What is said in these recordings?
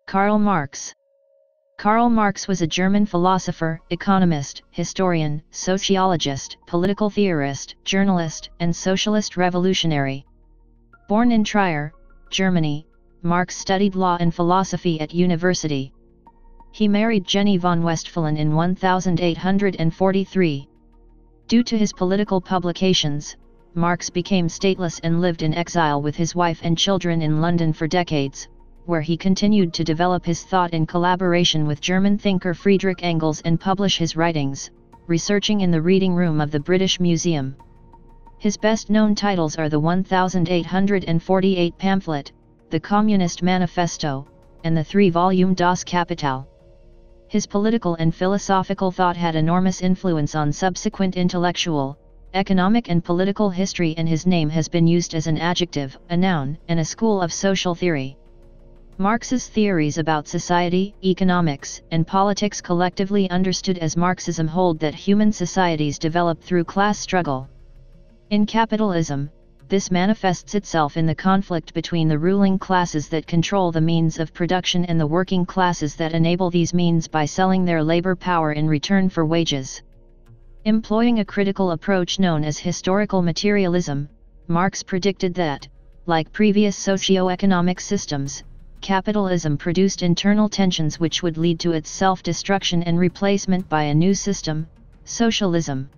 Karl Marx. Karl Marx was a German philosopher, economist, historian, sociologist, political theorist, journalist, and socialist revolutionary. Born in Trier, Germany, Marx studied law and philosophy at university. He married Jenny von Westphalen in 1843. Due to his political publications, Marx became stateless and lived in exile with his wife and children in London for decades, where he continued to develop his thought in collaboration with German thinker Friedrich Engels and publish his writings, researching in the reading room of the British Museum. His best-known titles are the 1848 pamphlet, the Communist Manifesto, and the 3-volume Das Kapital. His political and philosophical thought had enormous influence on subsequent intellectual, economic and political history, and his name has been used as an adjective, a noun, and a school of social theory. Marx's theories about society, economics, and politics, collectively understood as Marxism, hold that human societies develop through class struggle. In capitalism, this manifests itself in the conflict between the ruling classes that control the means of production and the working classes that enable these means by selling their labor power in return for wages. Employing a critical approach known as historical materialism, Marx predicted that, like previous socio-economic systems, capitalism produced internal tensions which would lead to its self-destruction and replacement by a new system, socialism.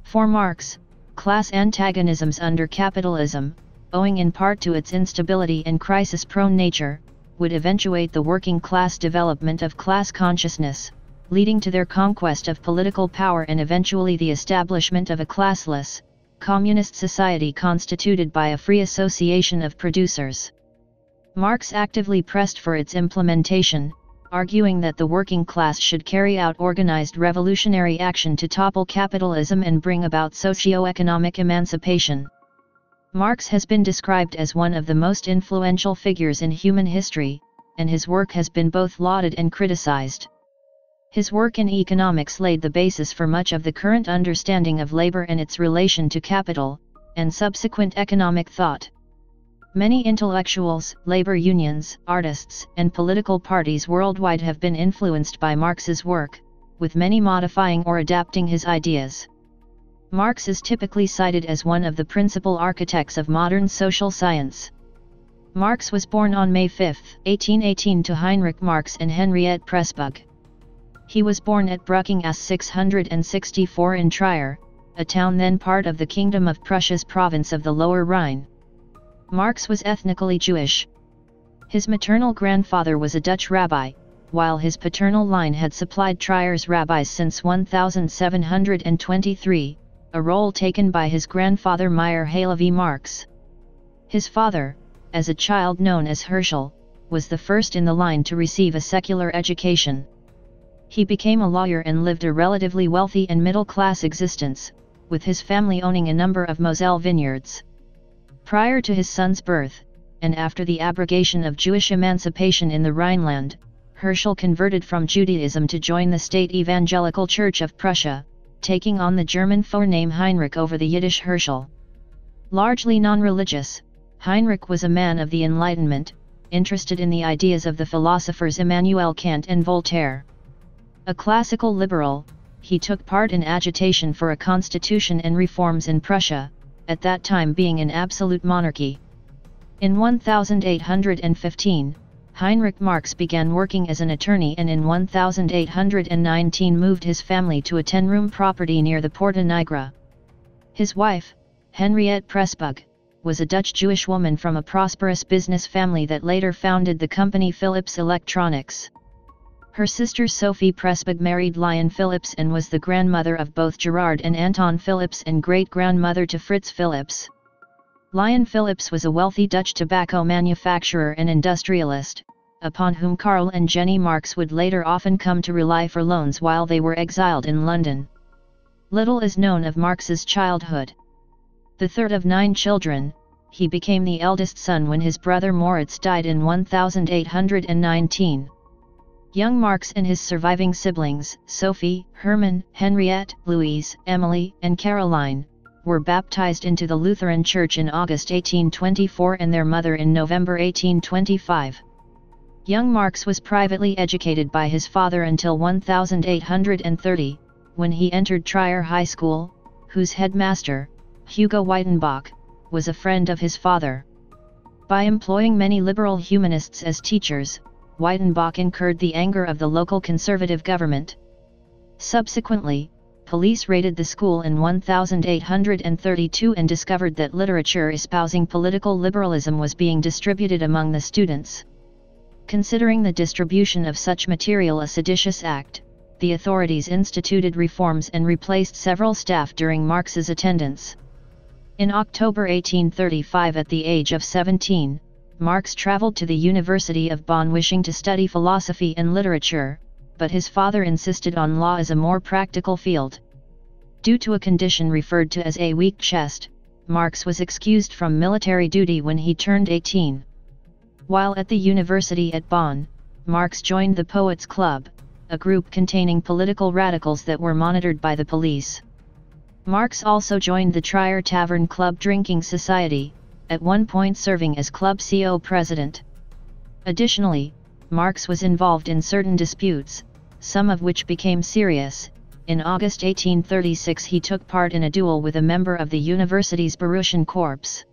For Marx, class antagonisms under capitalism, owing in part to its instability and crisis-prone nature, would eventuate the working class development of class consciousness, leading to their conquest of political power and eventually the establishment of a classless, communist society constituted by a free association of producers. Marx actively pressed for its implementation, arguing that the working class should carry out organized revolutionary action to topple capitalism and bring about socio-economic emancipation. Marx has been described as one of the most influential figures in human history, and his work has been both lauded and criticized. His work in economics laid the basis for much of the current understanding of labor and its relation to capital, and subsequent economic thought. Many intellectuals, labor unions, artists, and political parties worldwide have been influenced by Marx's work, with many modifying or adapting his ideas. Marx is typically cited as one of the principal architects of modern social science. Marx was born on May 5, 1818 to Heinrich Marx and Henriette Pressburg. He was born at Brucking as 664 in Trier, a town then part of the Kingdom of Prussia's province of the Lower Rhine. Marx was ethnically Jewish. His maternal grandfather was a Dutch rabbi, while his paternal line had supplied Trier's rabbis since 1723, a role taken by his grandfather Meyer Halevi Marx. His father, as a child known as Herschel, was the first in the line to receive a secular education. He became a lawyer and lived a relatively wealthy and middle-class existence, with his family owning a number of Moselle vineyards. Prior to his son's birth, and after the abrogation of Jewish emancipation in the Rhineland, Herschel converted from Judaism to join the State Evangelical Church of Prussia, taking on the German forename Heinrich over the Yiddish Herschel. Largely non-religious, Heinrich was a man of the Enlightenment, interested in the ideas of the philosophers Immanuel Kant and Voltaire. A classical liberal, he took part in agitation for a constitution and reforms in Prussia, at that time being an absolute monarchy. In 1815, Heinrich Marx began working as an attorney and in 1819 moved his family to a 10-room property near the Porta Nigra. His wife, Henriette Pressburg, was a Dutch Jewish woman from a prosperous business family that later founded the company Philips Electronics. Her sister Sophie Pressburg married Lion Philips and was the grandmother of both Gerard and Anton Philips and great-grandmother to Fritz Philips. Lion Philips was a wealthy Dutch tobacco manufacturer and industrialist, upon whom Karl and Jenny Marx would later often come to rely for loans while they were exiled in London. Little is known of Marx's childhood. The third of 9 children, he became the eldest son when his brother Moritz died in 1819. Young Marx and his surviving siblings, Sophie, Hermann, Henriette, Louise, Emily, and Caroline, were baptized into the Lutheran Church in August 1824 and their mother in November 1825. Young Marx was privately educated by his father until 1830, when he entered Trier High School, whose headmaster, Hugo Weitenbach, was a friend of his father. By employing many liberal humanists as teachers, Weitenbach incurred the anger of the local conservative government. Subsequently, police raided the school in 1832 and discovered that literature espousing political liberalism was being distributed among the students. Considering the distribution of such material a seditious act, the authorities instituted reforms and replaced several staff during Marx's attendance. In October 1835, at the age of 17, Marx traveled to the University of Bonn wishing to study philosophy and literature, but his father insisted on law as a more practical field. Due to a condition referred to as a weak chest, Marx was excused from military duty when he turned 18. While at the university at Bonn, Marx joined the Poets' Club, a group containing political radicals that were monitored by the police. Marx also joined the Trier Tavern Club drinking society, at one point serving as Club CO president. Additionally, Marx was involved in certain disputes, some of which became serious. In August 1836 he took part in a duel with a member of the university's Borussian Corps.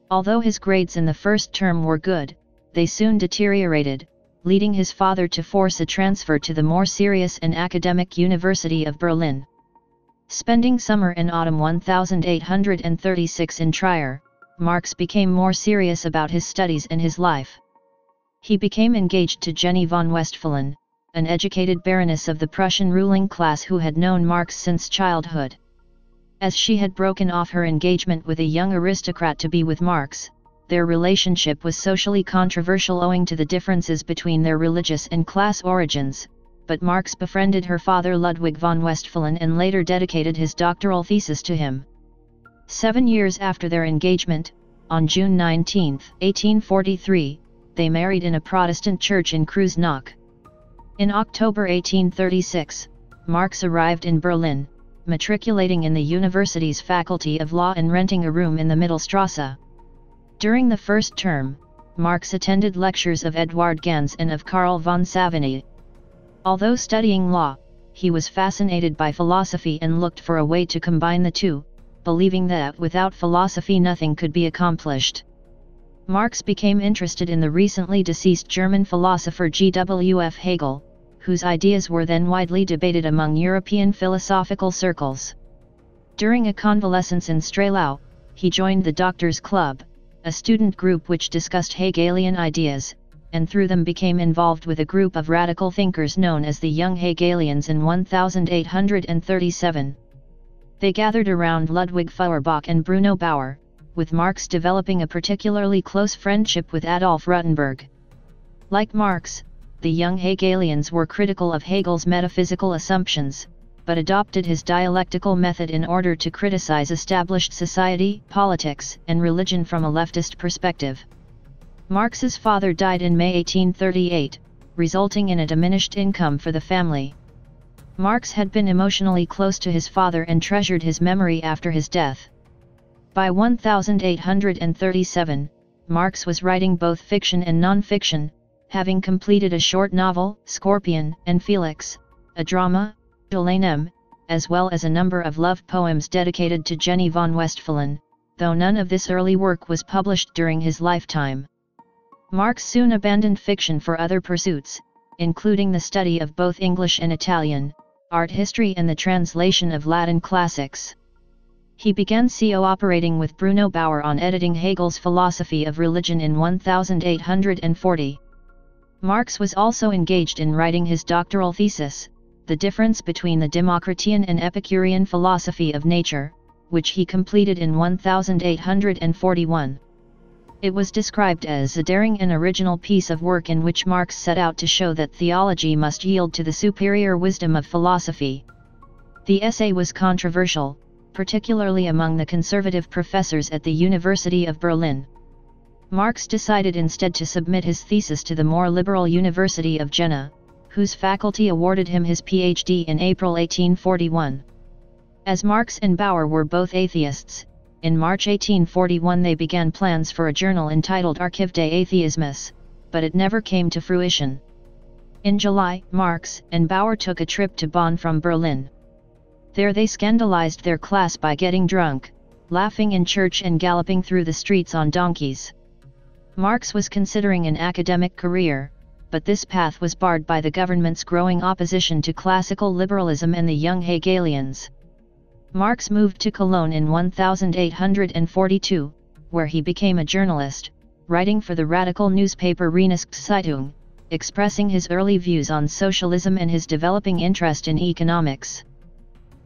Although his grades in the first term were good, they soon deteriorated, leading his father to force a transfer to the more serious and academic University of Berlin. Spending summer and autumn 1836 in Trier, Marx became more serious about his studies and his life. He became engaged to Jenny von Westphalen, an educated baroness of the Prussian ruling class who had known Marx since childhood. As she had broken off her engagement with a young aristocrat to be with Marx, their relationship was socially controversial owing to the differences between their religious and class origins, but Marx befriended her father Ludwig von Westphalen and later dedicated his doctoral thesis to him. 7 years after their engagement, on June 19, 1843, they married in a Protestant church in Kreuznach. In October 1836, Marx arrived in Berlin, matriculating in the university's Faculty of Law and renting a room in the Mittelstrasse. During the first term, Marx attended lectures of Eduard Ganz and of Karl von Savigny. Although studying law, he was fascinated by philosophy and looked for a way to combine the two, believing that without philosophy nothing could be accomplished. Marx became interested in the recently deceased German philosopher G.W.F. Hegel, whose ideas were then widely debated among European philosophical circles. During a convalescence in Strehlau, he joined the Doctors' Club, a student group which discussed Hegelian ideas, and through them became involved with a group of radical thinkers known as the Young Hegelians in 1837. They gathered around Ludwig Fuerbach and Bruno Bauer, with Marx developing a particularly close friendship with Adolf Rutenberg. Like Marx, the Young Hegelians were critical of Hegel's metaphysical assumptions, but adopted his dialectical method in order to criticize established society, politics, and religion from a leftist perspective. Marx's father died in May 1838, resulting in a diminished income for the family. Marx had been emotionally close to his father and treasured his memory after his death. By 1837, Marx was writing both fiction and non-fiction, having completed a short novel, Scorpion and Felix, a drama, Elainem, as well as a number of love poems dedicated to Jenny von Westphalen, though none of this early work was published during his lifetime. Marx soon abandoned fiction for other pursuits, including the study of both English and Italian, art history and the translation of Latin classics. He began cooperating with Bruno Bauer on editing Hegel's Philosophy of Religion in 1840. Marx was also engaged in writing his doctoral thesis, The Difference Between the Democritean and Epicurean Philosophy of Nature, which he completed in 1841. It was described as a daring and original piece of work in which Marx set out to show that theology must yield to the superior wisdom of philosophy. The essay was controversial, particularly among the conservative professors at the University of Berlin. Marx decided instead to submit his thesis to the more liberal University of Jena, whose faculty awarded him his PhD in April 1841. As Marx and Bauer were both atheists, in March 1841 they began plans for a journal entitled Archiv des Atheismus, but it never came to fruition. In July, Marx and Bauer took a trip to Bonn from Berlin. There they scandalized their class by getting drunk, laughing in church and galloping through the streets on donkeys. Marx was considering an academic career, but this path was barred by the government's growing opposition to classical liberalism and the young Hegelians. Marx moved to Cologne in 1842, where he became a journalist, writing for the radical newspaper Rheinische-Zeitung, expressing his early views on socialism and his developing interest in economics.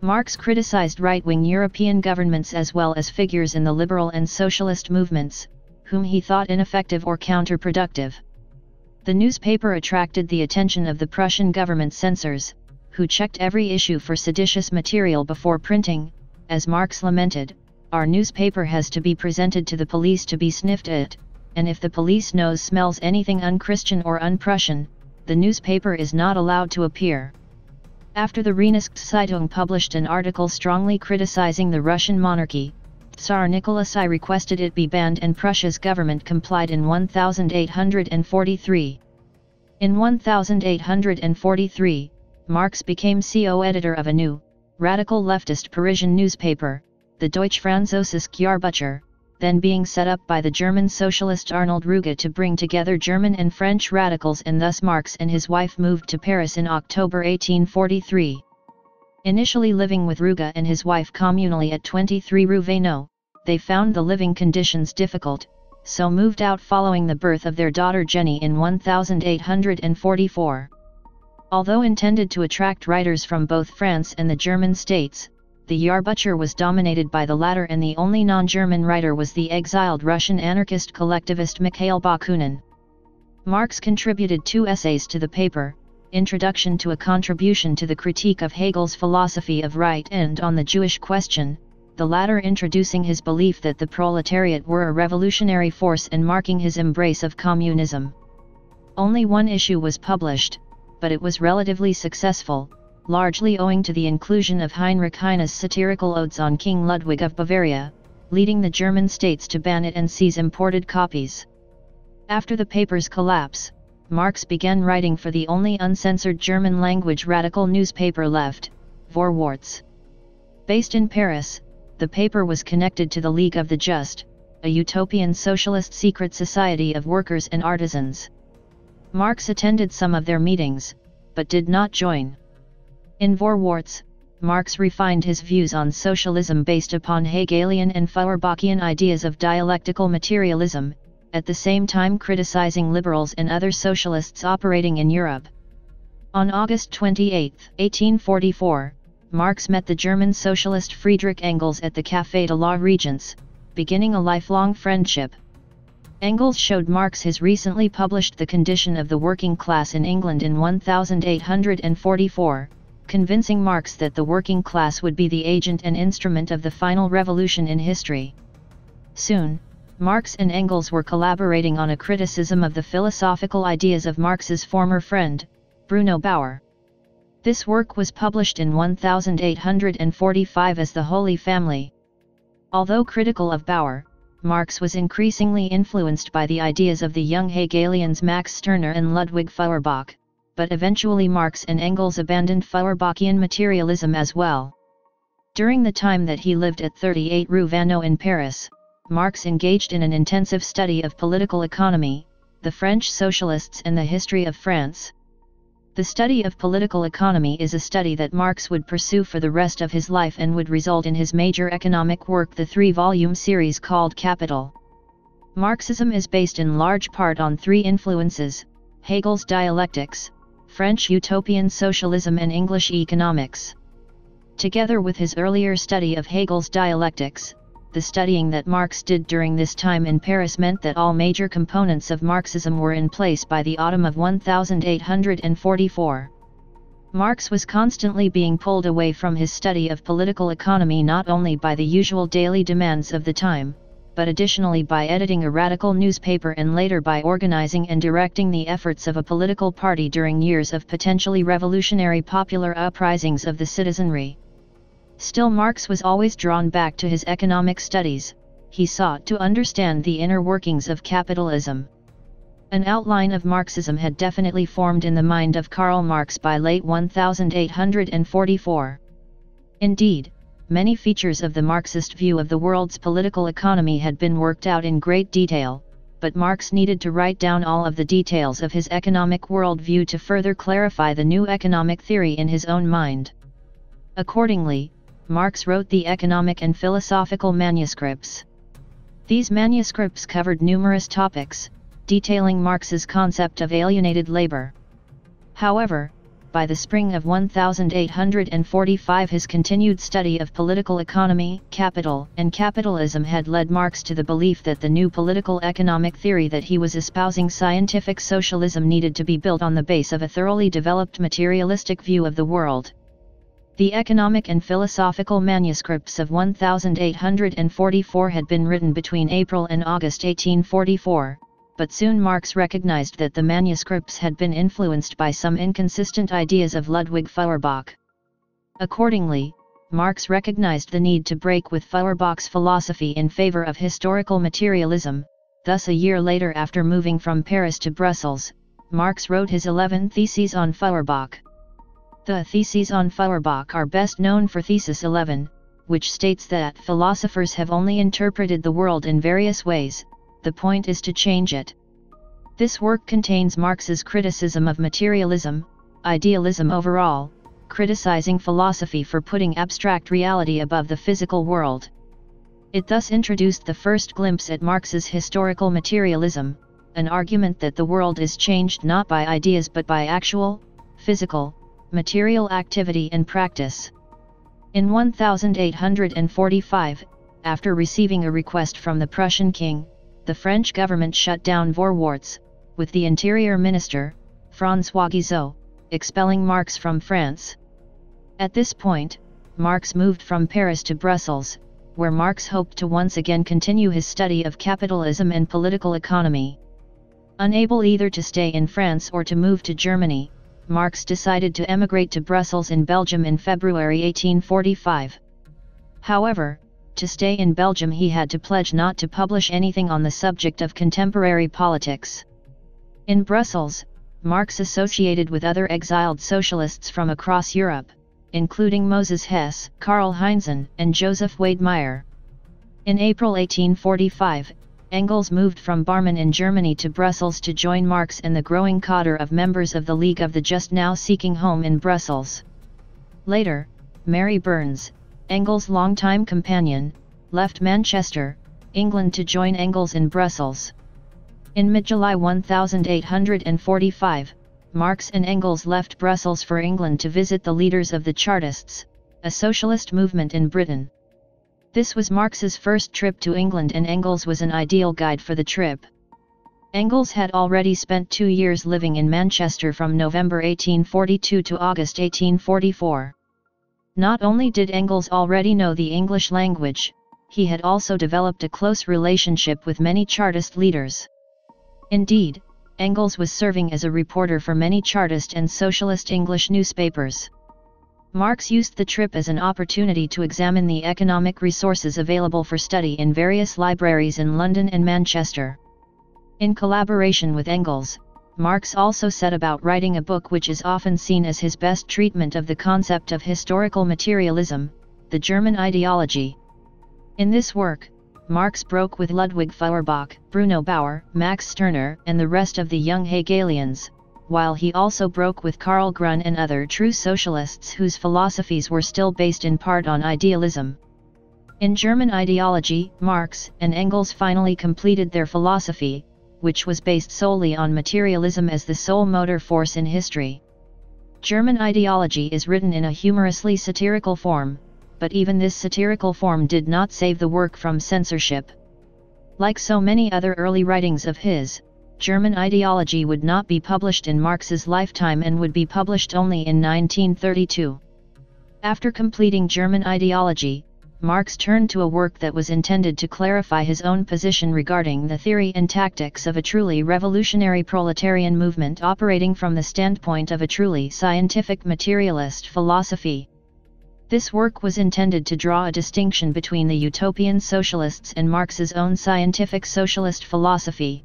Marx criticized right-wing European governments as well as figures in the liberal and socialist movements, whom he thought ineffective or counterproductive. The newspaper attracted the attention of the Prussian government censors, who checked every issue for seditious material before printing. As Marx lamented, "Our newspaper has to be presented to the police to be sniffed at, and if the police smells anything unchristian or un-Prussian, the newspaper is not allowed to appear." After the Rheinische-Zeitung published an article strongly criticizing the Russian monarchy, Tsar Nicholas I requested it be banned and Prussia's government complied in 1843. In 1843, Marx became co-editor of a new, radical leftist Parisian newspaper, the Deutsch-Französische Jahrbuch, then being set up by the German socialist Arnold Ruge to bring together German and French radicals, and thus Marx and his wife moved to Paris in October 1843. Initially living with Ruge and his wife communally at 23 Rue Vaneau, they found the living conditions difficult, so moved out following the birth of their daughter Jenny in 1844. Although intended to attract writers from both France and the German states, the Jahrbuch was dominated by the latter, and the only non-German writer was the exiled Russian anarchist collectivist Mikhail Bakunin. Marx contributed 2 essays to the paper, Introduction to a Contribution to the Critique of Hegel's Philosophy of Right and On the Jewish Question, the latter introducing his belief that the proletariat were a revolutionary force and marking his embrace of communism. Only one issue was published, but it was relatively successful, largely owing to the inclusion of Heinrich Heine's satirical odes on King Ludwig of Bavaria, leading the German states to ban it and seize imported copies. After the paper's collapse, Marx began writing for the only uncensored German-language radical newspaper left, Vorwärts. Based in Paris, the paper was connected to the League of the Just, a utopian socialist secret society of workers and artisans. Marx attended some of their meetings, but did not join. In Vorwärts, Marx refined his views on socialism based upon Hegelian and Fuerbachian ideas of dialectical materialism, at the same time criticizing liberals and other socialists operating in Europe. On August 28, 1844, Marx met the German socialist Friedrich Engels at the Café de la Régence, beginning a lifelong friendship. Engels showed Marx his recently published The Condition of the Working Class in England in 1844, convincing Marx that the working class would be the agent and instrument of the final revolution in history. Soon, Marx and Engels were collaborating on a criticism of the philosophical ideas of Marx's former friend, Bruno Bauer. This work was published in 1845 as The Holy Family. Although critical of Bauer, Marx was increasingly influenced by the ideas of the young Hegelians Max Stirner and Ludwig Fuerbach, but eventually Marx and Engels abandoned Feuerbachian materialism as well. During the time that he lived at 38 Rue Vaneau in Paris, Marx engaged in an intensive study of political economy, the French socialists and the history of France. The study of political economy is a study that Marx would pursue for the rest of his life and would result in his major economic work, the 3-volume series called Capital. Marxism is based in large part on 3 influences: Hegel's dialectics, French utopian socialism and English economics. Together with his earlier study of Hegel's dialectics, the studying that Marx did during this time in Paris meant that all major components of Marxism were in place by the autumn of 1844. Marx was constantly being pulled away from his study of political economy not only by the usual daily demands of the time, but additionally by editing a radical newspaper and later by organizing and directing the efforts of a political party during years of potentially revolutionary popular uprisings of the citizenry. Still, Marx was always drawn back to his economic studies. He sought to understand the inner workings of capitalism. An outline of Marxism had definitely formed in the mind of Karl Marx by late 1844. Indeed, many features of the Marxist view of the world's political economy had been worked out in great detail, but Marx needed to write down all of the details of his economic worldview to further clarify the new economic theory in his own mind. Accordingly, Marx wrote the economic and philosophical manuscripts. These manuscripts covered numerous topics, detailing Marx's concept of alienated labor. However, by the spring of 1845 his continued study of political economy, capital, and capitalism had led Marx to the belief that the new political economic theory that he was espousing, scientific socialism, needed to be built on the base of a thoroughly developed materialistic view of the world. The economic and philosophical manuscripts of 1844 had been written between April and August 1844, but soon Marx recognized that the manuscripts had been influenced by some inconsistent ideas of Ludwig Fuerbach. Accordingly, Marx recognized the need to break with Feuerbach's philosophy in favor of historical materialism. Thus, a year later, after moving from Paris to Brussels, Marx wrote his 11 Theses on Feuerbach. The Theses on Feuerbach are best known for Thesis 11, which states that philosophers have only interpreted the world in various ways. The point is to change it. This work contains Marx's criticism of materialism, idealism overall, criticizing philosophy for putting abstract reality above the physical world. It thus introduced the first glimpse at Marx's historical materialism, an argument that the world is changed not by ideas but by actual, physical, material activity and practice. In 1845, after receiving a request from the Prussian king, the French government shut down Vorwärts, with the Interior Minister, François Guizot, expelling Marx from France. At this point, Marx moved from Paris to Brussels, where Marx hoped to once again continue his study of capitalism and political economy. Unable either to stay in France or to move to Germany, Marx decided to emigrate to Brussels in Belgium in February 1845. However, to stay in Belgium he had to pledge not to publish anything on the subject of contemporary politics. In Brussels, Marx associated with other exiled socialists from across Europe, including Moses Hess, Karl Heinzen, and Joseph Wedemeyer. In April 1845, Engels moved from Barmen in Germany to Brussels to join Marx and the growing cadre of members of the League of the Just now seeking home in Brussels. Later, Mary Burns, Engels' longtime companion, left Manchester, England to join Engels in Brussels. In mid-July 1845, Marx and Engels left Brussels for England to visit the leaders of the Chartists, a socialist movement in Britain. This was Marx's first trip to England and Engels was an ideal guide for the trip. Engels had already spent 2 years living in Manchester from November 1842 to August 1844. Not only did Engels already know the English language, he had also developed a close relationship with many Chartist leaders. Indeed, Engels was serving as a reporter for many Chartist and socialist English newspapers. Marx used the trip as an opportunity to examine the economic resources available for study in various libraries in London and Manchester. In collaboration with Engels, Marx also set about writing a book which is often seen as his best treatment of the concept of historical materialism, the German ideology. In this work, Marx broke with Ludwig Feuerbach, Bruno Bauer, Max Stirner, and the rest of the young Hegelians, while he also broke with Karl Grun and other true socialists whose philosophies were still based in part on idealism. In German ideology, Marx and Engels finally completed their philosophy, which was based solely on materialism as the sole motor force in history. German ideology is written in a humorously satirical form, but even this satirical form did not save the work from censorship. Like so many other early writings of his, German ideology would not be published in Marx's lifetime and would be published only in 1932. After completing German ideology, Marx turned to a work that was intended to clarify his own position regarding the theory and tactics of a truly revolutionary proletarian movement operating from the standpoint of a truly scientific materialist philosophy. This work was intended to draw a distinction between the utopian socialists and Marx's own scientific socialist philosophy.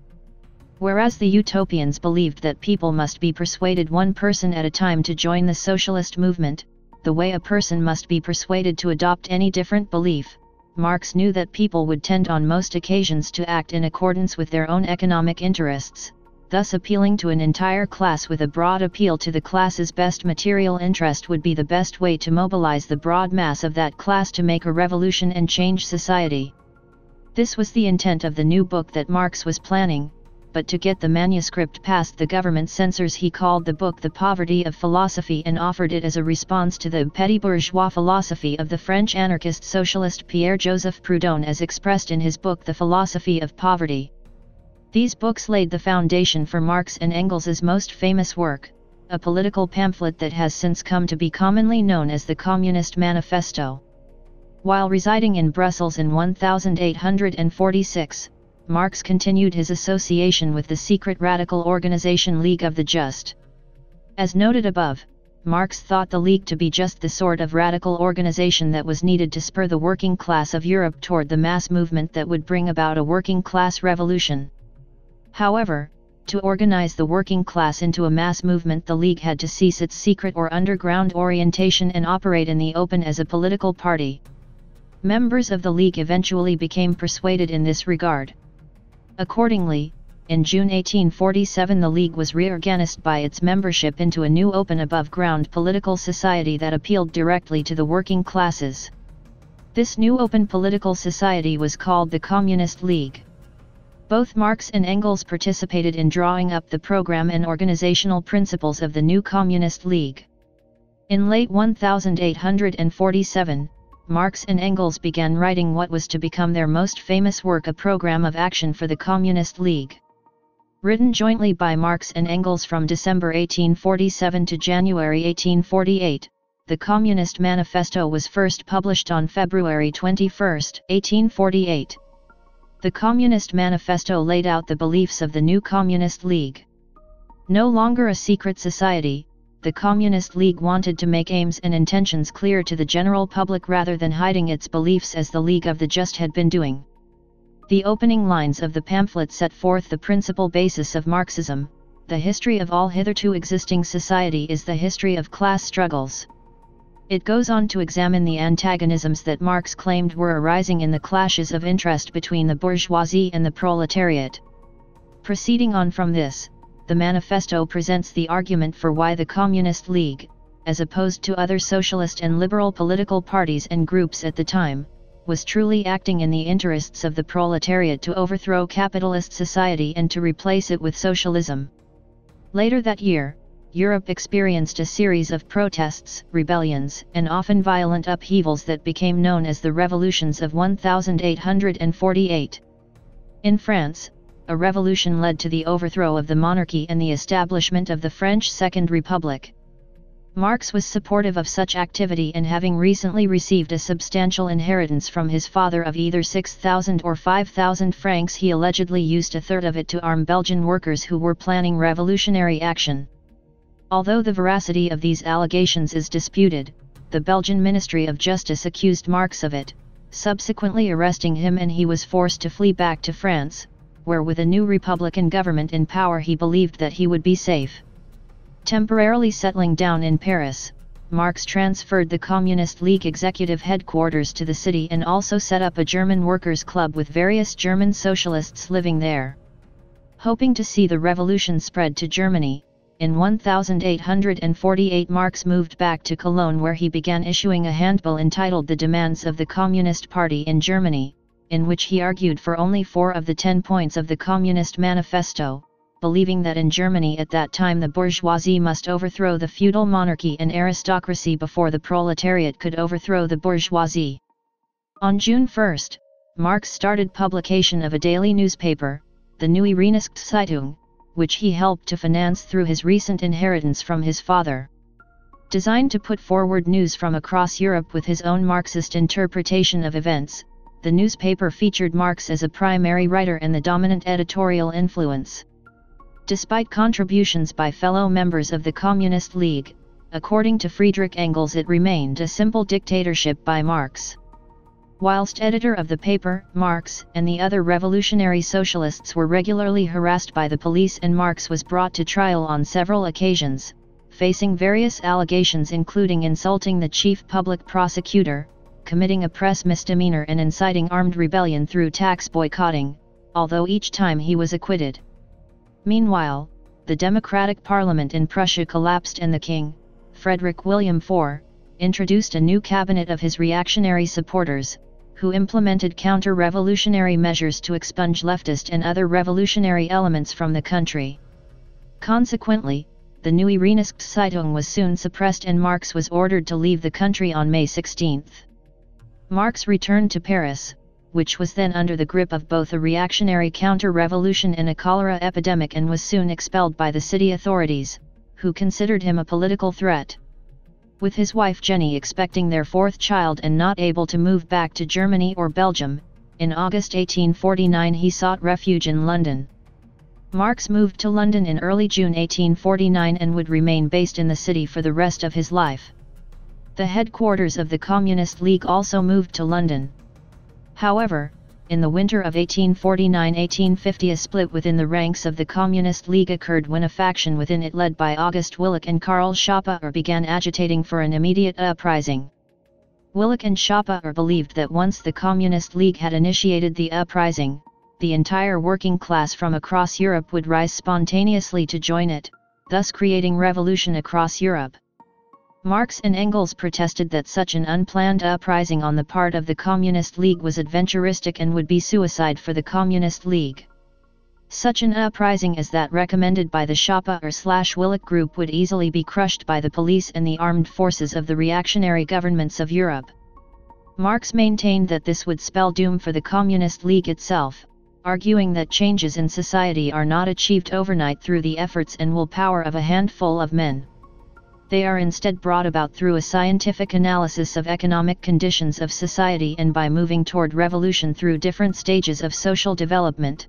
Whereas the utopians believed that people must be persuaded one person at a time to join the socialist movement, the way a person must be persuaded to adopt any different belief, Marx knew that people would tend on most occasions to act in accordance with their own economic interests, thus appealing to an entire class with a broad appeal to the class's best material interest would be the best way to mobilize the broad mass of that class to make a revolution and change society. This was the intent of the new book that Marx was planning, but to get the manuscript past the government censors he called the book The Poverty of Philosophy and offered it as a response to the petty bourgeois philosophy of the French anarchist socialist Pierre-Joseph Proudhon as expressed in his book The Philosophy of Poverty. These books laid the foundation for Marx and Engels's most famous work, a political pamphlet that has since come to be commonly known as the Communist Manifesto. While residing in Brussels in 1846, Marx continued his association with the secret radical organization League of the Just. As noted above, Marx thought the League to be just the sort of radical organization that was needed to spur the working class of Europe toward the mass movement that would bring about a working class revolution. However, to organize the working class into a mass movement, the League had to cease its secret or underground orientation and operate in the open as a political party. Members of the League eventually became persuaded in this regard. Accordingly, in June 1847 the League was reorganized by its membership into a new open above-ground political society that appealed directly to the working classes. This new open political society was called the Communist League. Both Marx and Engels participated in drawing up the program and organizational principles of the new Communist League. In late 1847, Marx and Engels began writing what was to become their most famous work, a program of action for the Communist League. Written jointly by Marx and Engels from December 1847 to January 1848, the Communist Manifesto was first published on February 21, 1848. The Communist Manifesto laid out the beliefs of the new Communist League. No longer a secret society, the Communist League wanted to make aims and intentions clear to the general public rather than hiding its beliefs as the League of the Just had been doing. The opening lines of the pamphlet set forth the principal basis of Marxism: the history of all hitherto existing society is the history of class struggles. It goes on to examine the antagonisms that Marx claimed were arising in the clashes of interest between the bourgeoisie and the proletariat. Proceeding on from this, the manifesto presents the argument for why the Communist League, as opposed to other socialist and liberal political parties and groups at the time, was truly acting in the interests of the proletariat to overthrow capitalist society and to replace it with socialism. Later that year, Europe experienced a series of protests, rebellions, and often violent upheavals that became known as the revolutions of 1848. In France, a revolution led to the overthrow of the monarchy and the establishment of the French Second Republic. Marx was supportive of such activity, and having recently received a substantial inheritance from his father of either 6,000 or 5,000 francs, he allegedly used a third of it to arm Belgian workers who were planning revolutionary action. Although the veracity of these allegations is disputed, the Belgian Ministry of Justice accused Marx of it, subsequently arresting him, and he was forced to flee back to France, where with a new Republican government in power he believed that he would be safe. Temporarily settling down in Paris, Marx transferred the Communist League executive headquarters to the city and also set up a German workers' club with various German socialists living there. Hoping to see the revolution spread to Germany, in 1848 Marx moved back to Cologne, where he began issuing a handbill entitled The Demands of the Communist Party in Germany, in which he argued for only 4 of the 10 points of the Communist Manifesto, believing that in Germany at that time the bourgeoisie must overthrow the feudal monarchy and aristocracy before the proletariat could overthrow the bourgeoisie. On June 1, Marx started publication of a daily newspaper, the Neue Reinigungszeitung, which he helped to finance through his recent inheritance from his father. Designed to put forward news from across Europe with his own Marxist interpretation of events, the newspaper featured Marx as a primary writer and the dominant editorial influence. Despite contributions by fellow members of the Communist League, according to Friedrich Engels it remained a simple dictatorship by Marx. Whilst editor of the paper, Marx and the other revolutionary socialists were regularly harassed by the police and Marx was brought to trial on several occasions, facing various allegations including insulting the chief public prosecutor, committing a press misdemeanor and inciting armed rebellion through tax boycotting, although each time he was acquitted. Meanwhile, the democratic parliament in Prussia collapsed and the king, Frederick William IV, introduced a new cabinet of his reactionary supporters, who implemented counter-revolutionary measures to expunge leftist and other revolutionary elements from the country. Consequently, the Neue Reinigungszeitung was soon suppressed and Marx was ordered to leave the country on May 16. Marx returned to Paris, which was then under the grip of both a reactionary counter-revolution and a cholera epidemic, and was soon expelled by the city authorities, who considered him a political threat. With his wife Jenny expecting their fourth child and not able to move back to Germany or Belgium, in August 1849 he sought refuge in London. Marx moved to London in early June 1849 and would remain based in the city for the rest of his life. The headquarters of the Communist League also moved to London. However, in the winter of 1849-1850 a split within the ranks of the Communist League occurred when a faction within it led by August Willich and Karl Schapper began agitating for an immediate uprising. Willich and Schapper believed that once the Communist League had initiated the uprising, the entire working class from across Europe would rise spontaneously to join it, thus creating revolution across Europe. Marx and Engels protested that such an unplanned uprising on the part of the Communist League was adventuristic and would be suicide for the Communist League. Such an uprising as that recommended by the Schapper/Willich group would easily be crushed by the police and the armed forces of the reactionary governments of Europe. Marx maintained that this would spell doom for the Communist League itself, arguing that changes in society are not achieved overnight through the efforts and willpower of a handful of men. They are instead brought about through a scientific analysis of economic conditions of society and by moving toward revolution through different stages of social development.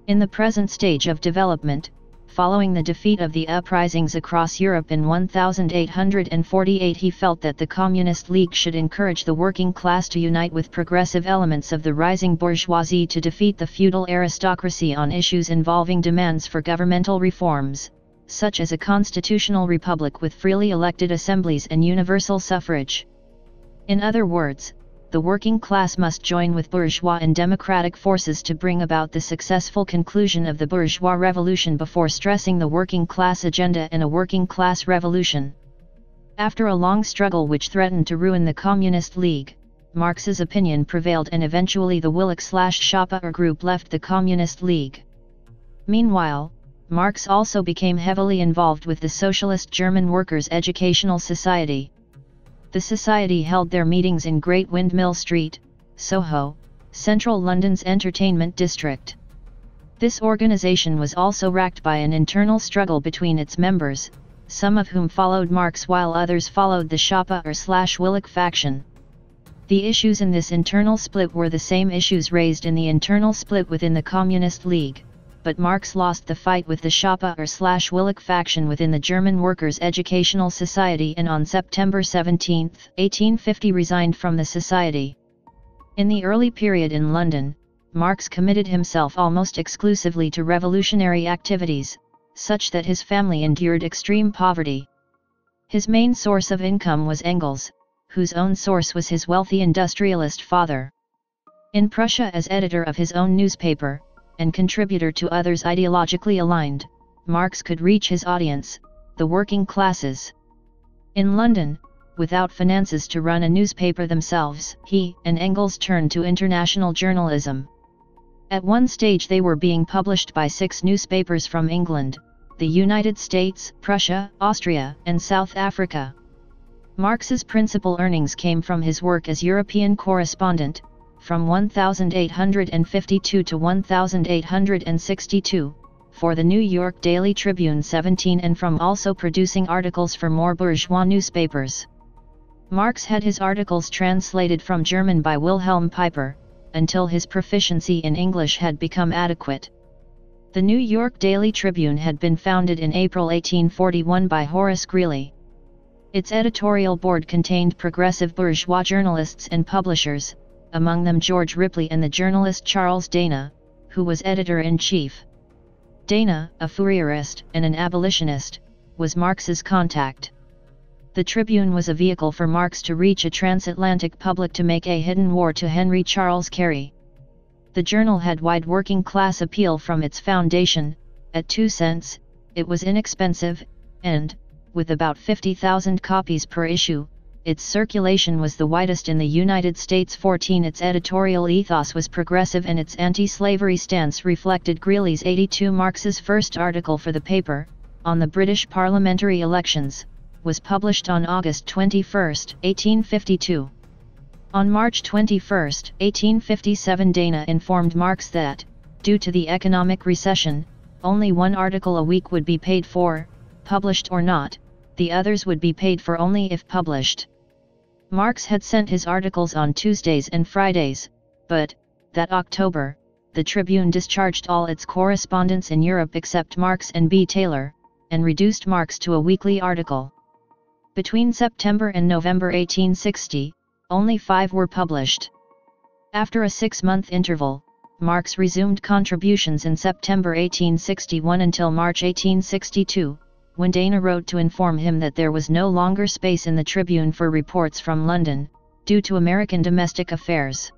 In the present stage of development, following the defeat of the uprisings across Europe in 1848, he felt that the Communist League should encourage the working class to unite with progressive elements of the rising bourgeoisie to defeat the feudal aristocracy on issues involving demands for governmental reforms, such as a constitutional republic with freely elected assemblies and universal suffrage. In other words, the working class must join with bourgeois and democratic forces to bring about the successful conclusion of the bourgeois revolution before stressing the working class agenda and a working class revolution. After a long struggle which threatened to ruin the Communist League, Marx's opinion prevailed and eventually the Willich/Schapper group left the Communist League. Meanwhile, Marx also became heavily involved with the Socialist German Workers' Educational Society. The society held their meetings in Great Windmill Street, Soho, central London's entertainment district. This organization was also racked by an internal struggle between its members, some of whom followed Marx while others followed the Schapper/Willich faction. The issues in this internal split were the same issues raised in the internal split within the Communist League, but Marx lost the fight with the Schapper/Willich faction within the German Workers' Educational Society and on September 17, 1850 resigned from the society. In the early period in London, Marx committed himself almost exclusively to revolutionary activities, such that his family endured extreme poverty. His main source of income was Engels, whose own source was his wealthy industrialist father. In Prussia as editor of his own newspaper, and contributor to others ideologically aligned, Marx could reach his audience, the working classes. In London, without finances to run a newspaper themselves, he and Engels turned to international journalism. At one stage they were being published by 6 newspapers from England, the United States, Prussia, Austria, and South Africa. Marx's principal earnings came from his work as European correspondent, from 1852 to 1862, for the New York Daily Tribune 17 and from also producing articles for more bourgeois newspapers. Marx had his articles translated from German by Wilhelm Pieper, until his proficiency in English had become adequate. The New York Daily Tribune had been founded in April 1841 by Horace Greeley. Its editorial board contained progressive bourgeois journalists and publishers, among them George Ripley and the journalist Charles Dana, who was editor-in-chief. Dana, a Fourierist and an abolitionist, was Marx's contact. The Tribune was a vehicle for Marx to reach a transatlantic public to make a hidden war to Henry Charles Carey. The journal had wide working-class appeal from its foundation. At 2 cents, it was inexpensive, and, with about 50,000 copies per issue, its circulation was the widest in the United States. 14. Its editorial ethos was progressive and its anti-slavery stance reflected Greeley's 82. Marx's first article for the paper, on the British parliamentary elections, was published on August 21, 1852. On March 21, 1857, Dana informed Marx that, due to the economic recession, only one article a week would be paid for, published or not, the others would be paid for only if published. Marx had sent his articles on Tuesdays and Fridays, but, that October, the Tribune discharged all its correspondents in Europe except Marx and B. Taylor, and reduced Marx to a weekly article. Between September and November 1860, only 5 were published. After a 6-month interval, Marx resumed contributions in September 1861 until March 1862, when Dana wrote to inform him that there was no longer space in the Tribune for reports from London, due to American domestic affairs.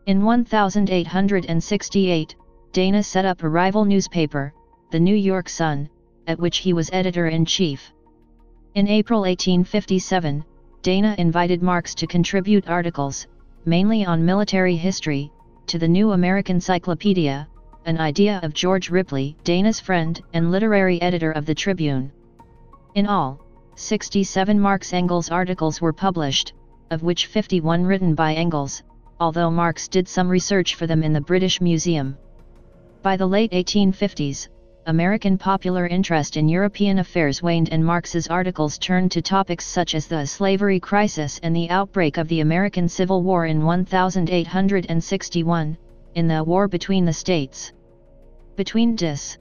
In 1868, Dana set up a rival newspaper, the New York Sun, at which he was editor-in-chief. In April 1857, Dana invited Marx to contribute articles, mainly on military history, to the New American Cyclopedia, an idea of George Ripley, Dana's friend and literary editor of the Tribune. In all, 67 Marx-Engels articles were published, of which 51 written by Engels, although Marx did some research for them in the British Museum. By the late 1850s, American popular interest in European affairs waned and Marx's articles turned to topics such as the slavery crisis and the outbreak of the American Civil War in 1861, in the War between the States. Between Dis.